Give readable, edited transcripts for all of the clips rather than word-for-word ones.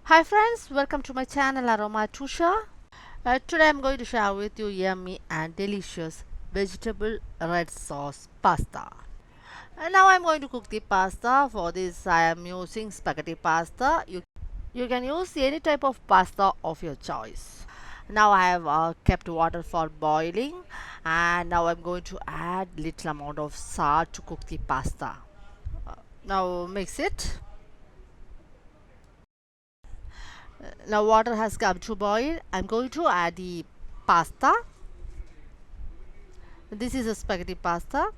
Hi friends, welcome to my channel Aroma Tusha. Today I'm going to share with you yummy and delicious vegetable red sauce pasta. And now I'm going to cook the pasta. For this I am using spaghetti pasta. You can use any type of pasta of your choice. Now I have kept water for boiling, and now I'm going to add little amount of salt to cook the pasta. Now mix it. Now water has come to boil. I'm going to add the pasta. This is a spaghetti pasta.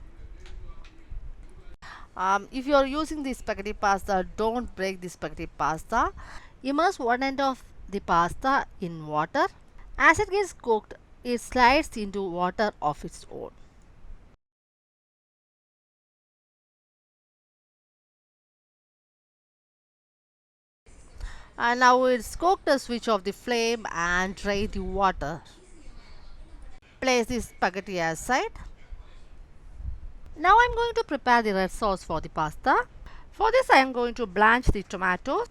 If you are using the spaghetti pasta, don't break the spaghetti pasta. Immerse one end of the pasta in water. As it gets cooked, it slides into water of its own. And now it's cooked, switch off the flame and drain the water. Place the spaghetti aside. Now I'm going to prepare the red sauce for the pasta. For this I am going to blanch the tomatoes.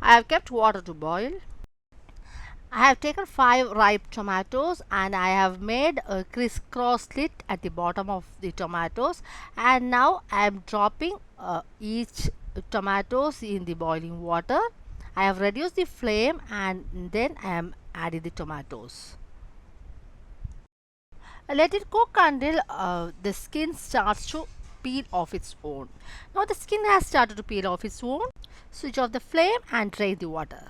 I have kept water to boil. I have taken 5 ripe tomatoes and I have made a crisscross slit at the bottom of the tomatoes, and now I am dropping each tomatoes in the boiling water. I have reduced the flame and then I am adding the tomatoes. Let it cook until the skin starts to peel off its own. Now the skin has started to peel off its own. Switch off the flame and drain the water.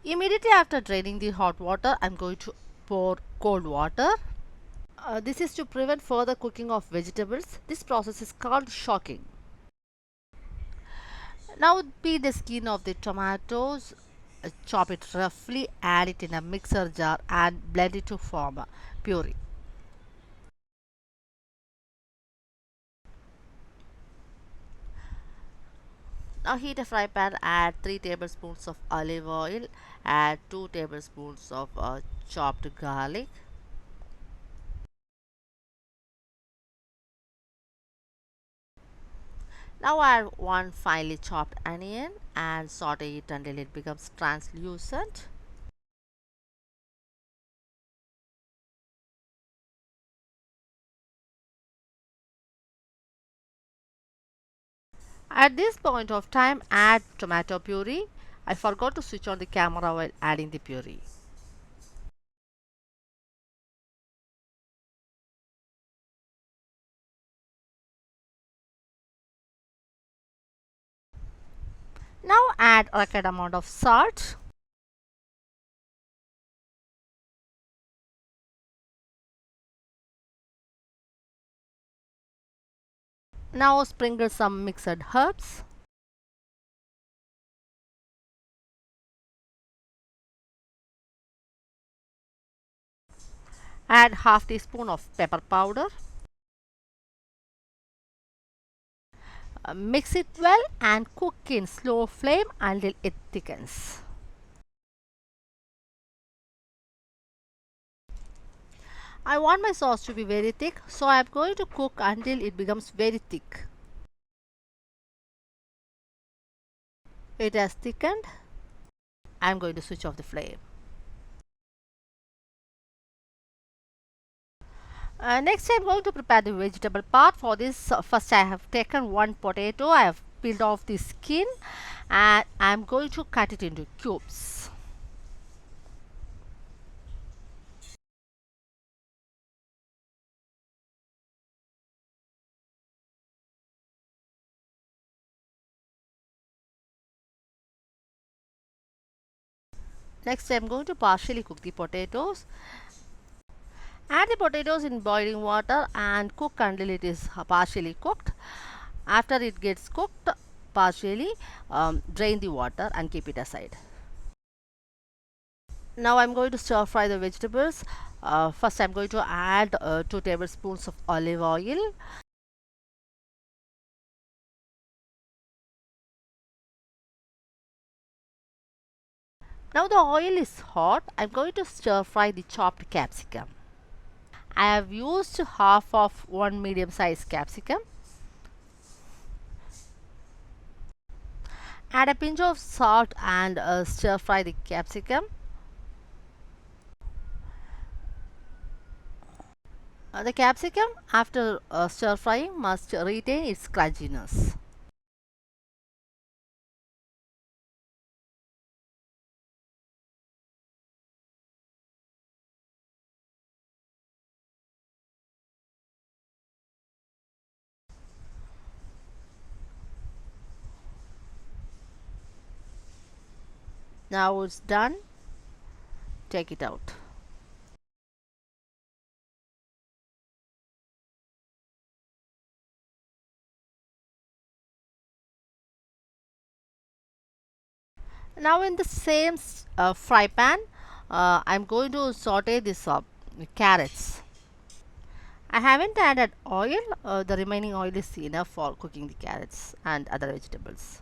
Immediately after draining the hot water, I am going to pour cold water. This is to prevent further cooking of vegetables. This process is called shocking. Now peel the skin of the tomatoes, chop it roughly, add it in a mixer jar and blend it to form a puree. Now heat a fry pan, add 3 tablespoons of olive oil, add 2 tablespoons of chopped garlic. Now add 1 finely chopped onion and saute it until it becomes translucent. At this point of time, add tomato puree. I forgot to switch on the camera while adding the puree. Now add a required amount of salt. Now sprinkle some mixed herbs. Add half teaspoon of pepper powder. Mix it well and cook in slow flame until it thickens. I want my sauce to be very thick, so I am going to cook until it becomes very thick. It has thickened. I am going to switch off the flame. Next I am going to prepare the vegetable part. For this, first I have taken 1 potato. I have peeled off the skin and I am going to cut it into cubes. Next I am going to partially cook the potatoes. Add the potatoes in boiling water and cook until it is partially cooked. After it gets cooked partially, drain the water and keep it aside. Now I'm going to stir fry the vegetables. First I'm going to add 2 tablespoons of olive oil. Now the oil is hot. I'm going to stir fry the chopped capsicum. I have used half of 1 medium sized capsicum. Add a pinch of salt and stir fry the capsicum. The capsicum, after stir frying, must retain its crunchiness. Now it's done. Take it out. Now in the same fry pan, I'm going to saute this carrots. I haven't added oil. The remaining oil is enough for cooking the carrots and other vegetables.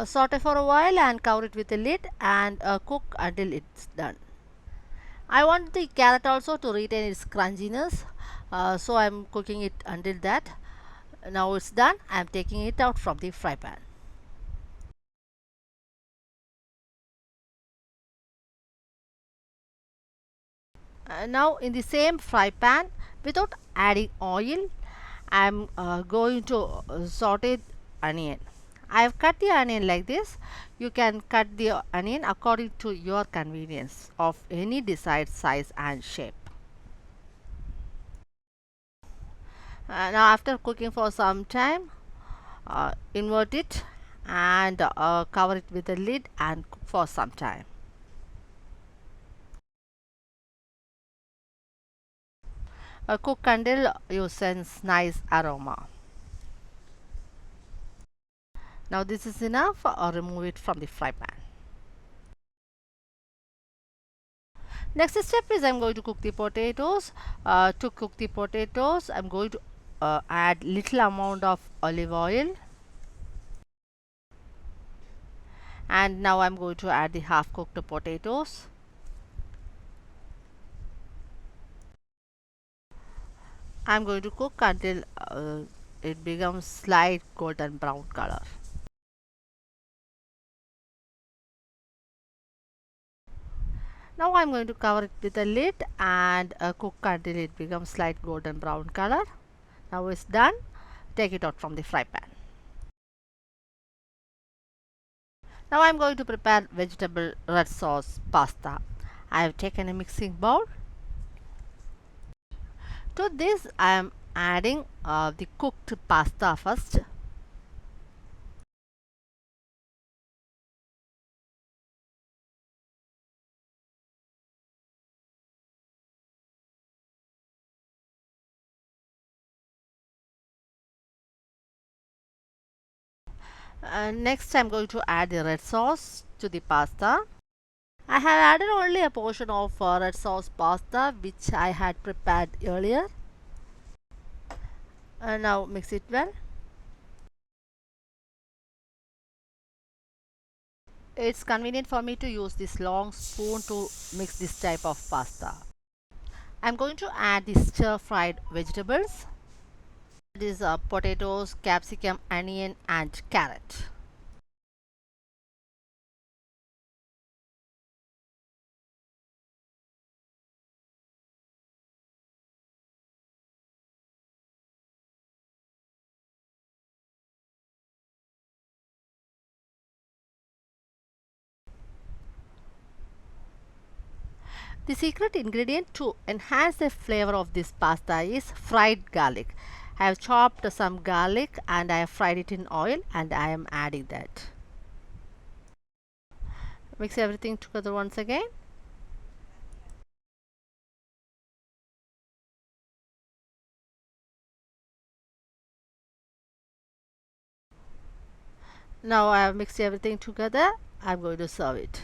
Saute for a while and cover it with a lid and cook until it's done. I want the carrot also to retain its crunchiness, so I'm cooking it until that. Now it's done. I'm taking it out from the fry pan. Now in the same fry pan, without adding oil, I'm going to saute onion. I have cut the onion like this. You can cut the onion according to your convenience of any desired size and shape. Now after cooking for some time, invert it and cover it with a lid and cook for some time. Cook until you sense nice aroma. Now this is enough. Remove it from the fry pan. Next step is I'm going to cook the potatoes. To cook the potatoes, I'm going to add little amount of olive oil, and now I'm going to add the half cooked potatoes. I'm going to cook until it becomes slight golden brown color. Now I'm going to cover it with a lid and cook until it becomes light golden brown color. Now it's done. Take it out from the fry pan. Now I'm going to prepare vegetable red sauce pasta. I have taken a mixing bowl. To this I am adding the cooked pasta first. Next I'm going to add the red sauce to the pasta. I have added only a portion of red sauce pasta which I had prepared earlier. Now mix it well. It's convenient for me to use this long spoon to mix this type of pasta. I'm going to add the stir fried vegetables. These are potatoes, capsicum, onion and carrot. The secret ingredient to enhance the flavor of this pasta is fried garlic. I have chopped some garlic and I have fried it in oil and I am adding that. Mix everything together once again. Now I have mixed everything together. I am going to serve it.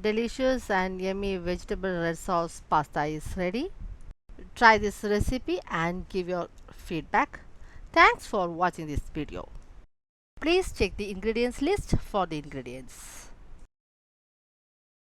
Delicious and yummy vegetable red sauce pasta is ready. Try this recipe and give your feedback. Thanks for watching this video. Please check the ingredients list for the ingredients.